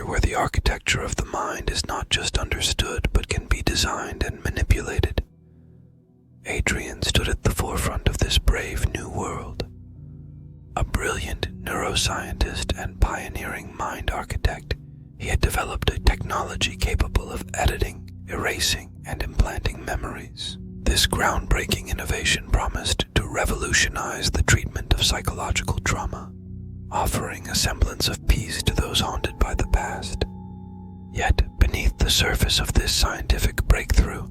where the architecture of the mind is not just understood but can be designed and manipulated. Adrian stood at the forefront of this brave new world. A brilliant neuroscientist and pioneering mind architect, he had developed a technology capable of editing, erasing, and implanting memories. This groundbreaking innovation promised to revolutionize the treatment of psychological trauma, offering a semblance of peace to those haunted by the past. Yet, beneath the surface of this scientific breakthrough,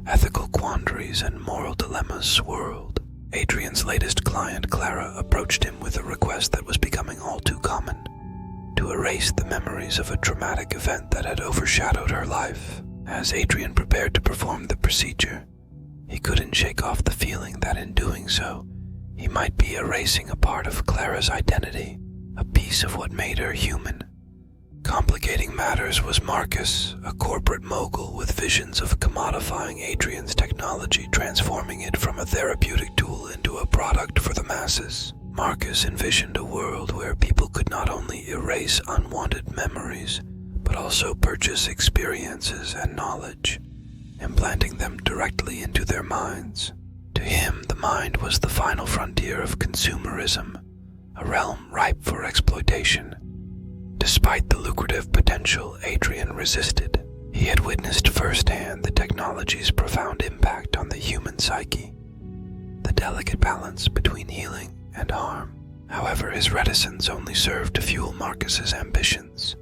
ethical quandaries and moral dilemmas swirled. Adrian's latest client, Clara, approached him with a request that was becoming all too common: to erase the memories of a traumatic event that had overshadowed her life. As Adrian prepared to perform the procedure, he couldn't shake off the feeling that in doing so, he might be erasing a part of Clara's identity, a piece of what made her human. Complicating matters was Marcus, a corporate mogul with visions of commodifying Adrian's technology, transforming it from a therapeutic tool into a product for the masses. Marcus envisioned a world where people could not only erase unwanted memories, but also purchase experiences and knowledge, implanting them directly into their minds. To him, the mind was the final frontier of consumerism, a realm ripe for exploitation. Despite the lucrative potential, Adrian resisted. He had witnessed firsthand the technology's profound impact on the human psyche, the delicate balance between healing and harm. However, his reticence only served to fuel Marcus's ambitions,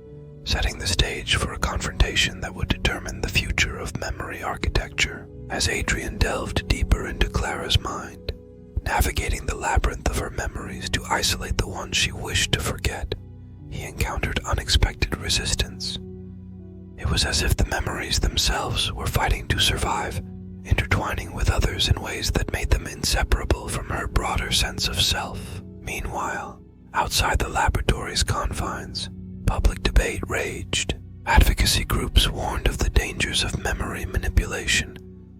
setting the stage for a confrontation that would determine the future of memory architecture. As Adrian delved deeper into Clara's mind, navigating the labyrinth of her memories to isolate the ones she wished to forget, he encountered unexpected resistance. It was as if the memories themselves were fighting to survive, intertwining with others in ways that made them inseparable from her broader sense of self. Meanwhile, outside the laboratory's confines, public debate raged. Advocacy groups warned of the dangers of memory manipulation,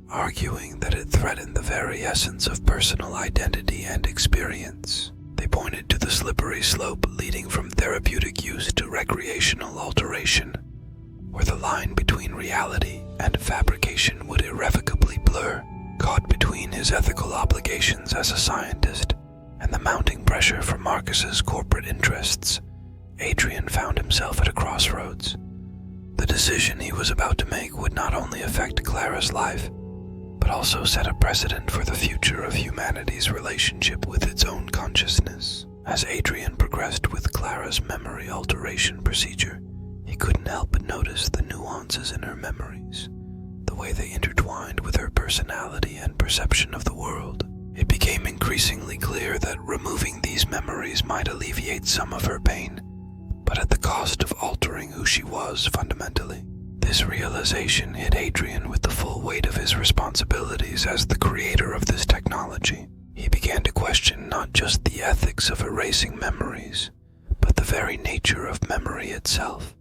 arguing that it threatened the very essence of personal identity and experience. They pointed to the slippery slope leading from therapeutic use to recreational alteration, where the line between reality and fabrication would irrevocably blur. Caught between his ethical obligations as a scientist and the mounting pressure from Marcus's corporate interests, Adrian found himself at a crossroads. The decision he was about to make would not only affect Clara's life, but also set a precedent for the future of humanity's relationship with its own consciousness. As Adrian progressed with Clara's memory alteration procedure, he couldn't help but notice the nuances in her memories, the way they intertwined with her personality and perception of the world. It became increasingly clear that removing these memories might alleviate some of her pain, but at the cost of altering who she was fundamentally. This realization hit Adrian with the full weight of his responsibilities as the creator of this technology. He began to question not just the ethics of erasing memories, but the very nature of memory itself,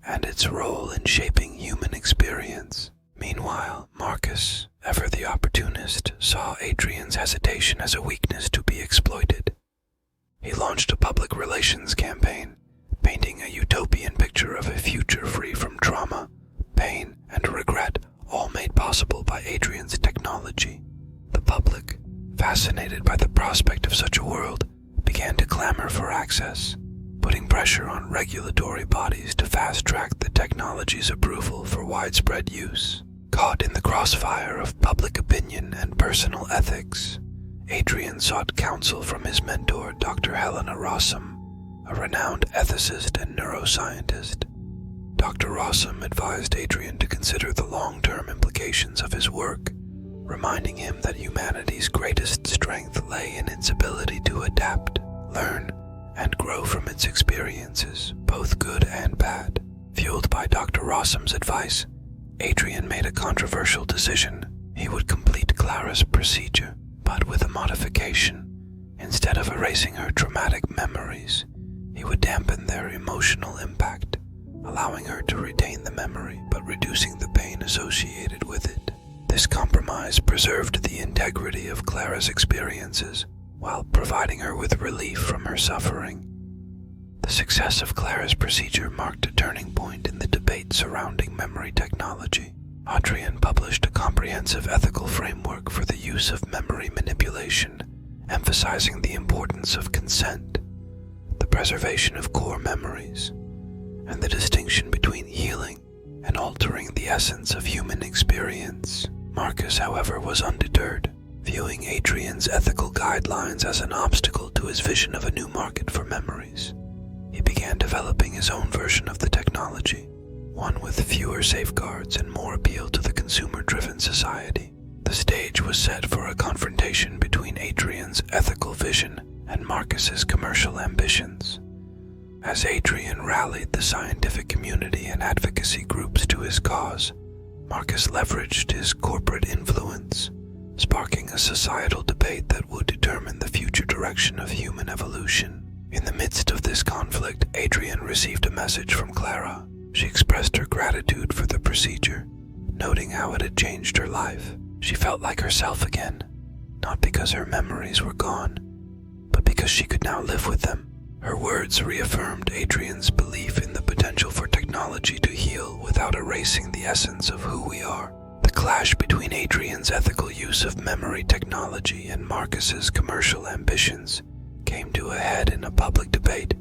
and its role in shaping human experience. Meanwhile, Marcus, ever the opportunist, saw Adrian's hesitation as a weakness to be exploited. He launched a public relations campaign, painting a utopian picture of a future free from trauma, pain, and regret, all made possible by Adrian's technology. The public, fascinated by the prospect of such a world, began to clamor for access, putting pressure on regulatory bodies to fast-track the technology's approval for widespread use. Caught in the crossfire of public opinion and personal ethics, Adrian sought counsel from his mentor, Dr. Helena Rossum, a renowned ethicist and neuroscientist. Dr. Rossum advised Adrian to consider the long-term implications of his work, reminding him that humanity's greatest strength lay in its ability to adapt, learn, and grow from its experiences, both good and bad. Fueled by Dr. Rossum's advice, Adrian made a controversial decision. He would complete Clara's procedure, but with a modification. Instead of erasing her traumatic memories, he would dampen their emotional impact, allowing her to retain the memory but reducing the pain associated with it. This compromise preserved the integrity of Clara's experiences while providing her with relief from her suffering. The success of Clara's procedure marked a turning point in the debate surrounding memory technology. Adrian published a comprehensive ethical framework for the use of memory manipulation, emphasizing the importance of consent, the preservation of core memories, and the distinction between healing and altering the essence of human experience. Marcus, however, was undeterred, viewing Adrian's ethical guidelines as an obstacle to his vision of a new market for memories. He began developing his own version of the technology, one with fewer safeguards and more appeal to the consumer-driven society. The stage was set for a confrontation between Adrian's ethical vision and Marcus's commercial ambitions. As Adrian rallied the scientific community and advocacy groups to his cause, Marcus leveraged his corporate influence, sparking a societal debate that would determine the future direction of human evolution. In the midst of this conflict, Adrian received a message from Clara. She expressed her gratitude for the procedure, noting how it had changed her life. She felt like herself again, not because her memories were gone, but because she could now live with them. Her words reaffirmed Adrian's belief in the potential for technology to heal without erasing the essence of who we are. The clash between Adrian's ethical use of memory technology and Marcus's commercial ambitions came to a head in a public debate,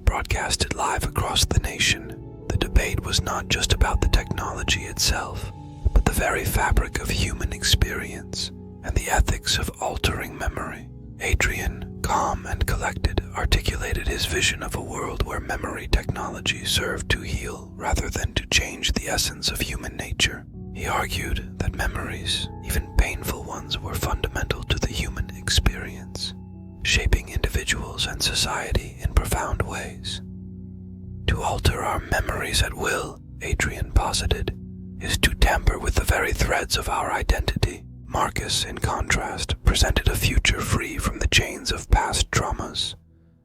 broadcasted live across the nation. The debate was not just about the technology itself, but the very fabric of human experience and the ethics of altering memory. Adrian, calm and collected, articulated his vision of a world where memory technology served to heal rather than to change the essence of human nature. He argued that memories, even painful ones, were fundamental to the human experience, shaping individuals and society in profound ways. To alter our memories at will, Adrian posited, is to tamper with the very threads of our identity. Marcus, in contrast, presented a future free from the chains of past traumas,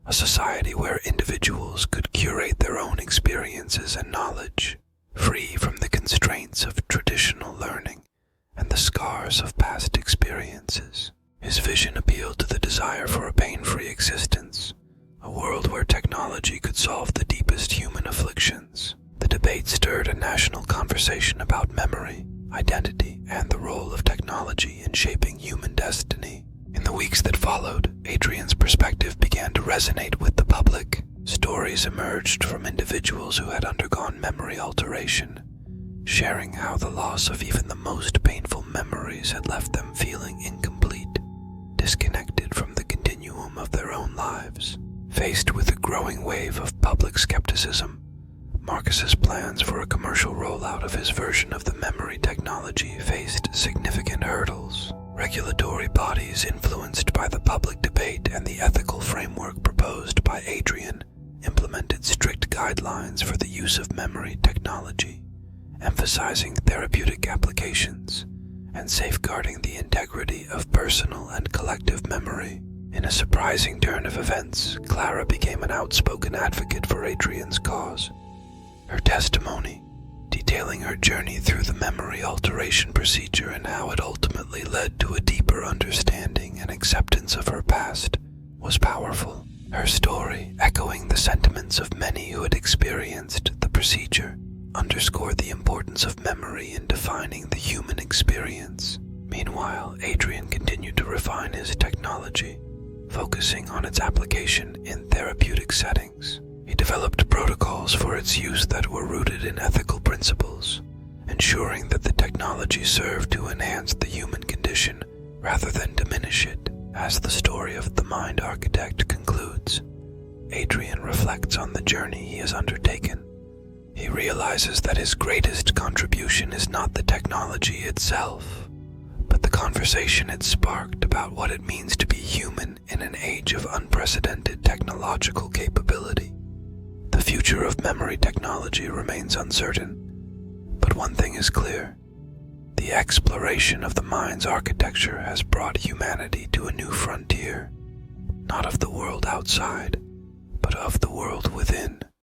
a society where individuals could curate their own experiences and knowledge, free from the constraints of traditional learning and the scars of past experiences. His vision appealed to the desire for a pain-free existence, a world where technology could solve the deepest human afflictions. The debate stirred a national conversation about memory, identity, and the role of technology in shaping human destiny. In the weeks that followed, Adrian's perspective began to resonate with the public. Stories emerged from individuals who had undergone memory alteration, sharing how the loss of even the most painful memories had left them feeling incomplete, disconnected from the continuum of their own lives. Faced with a growing wave of public skepticism, Marcus's plans for a commercial rollout of his version of the memory technology faced significant hurdles. Regulatory bodies influenced by the public debate and the ethical framework proposed by Adrian implemented strict guidelines for the use of memory technology, emphasizing therapeutic applications and safeguarding the integrity of personal and collective memory. In a surprising turn of events, Clara became an outspoken advocate for Adrian's cause. Her testimony, detailing her journey through the memory alteration procedure and how it ultimately led to a deeper understanding and acceptance of her past, was powerful. Her story, echoing the sentiments of many who had experienced the procedure, underscored the importance of memory in defining the human experience. Meanwhile, Adrian continued to refine his technology, focusing on its application in therapeutic settings. He developed protocols for its use that were rooted in ethical principles, ensuring that the technology served to enhance the human condition rather than diminish it. As the story of the Mind Architect concludes, Adrian reflects on the journey he has undertaken. He realizes that his greatest contribution is not the technology itself, but the conversation it sparked about what it means to be human in an age of unprecedented technological capability. The future of memory technology remains uncertain, but one thing is clear. The exploration of the mind's architecture has brought humanity to a new frontier, not of the world outside, but of the world within.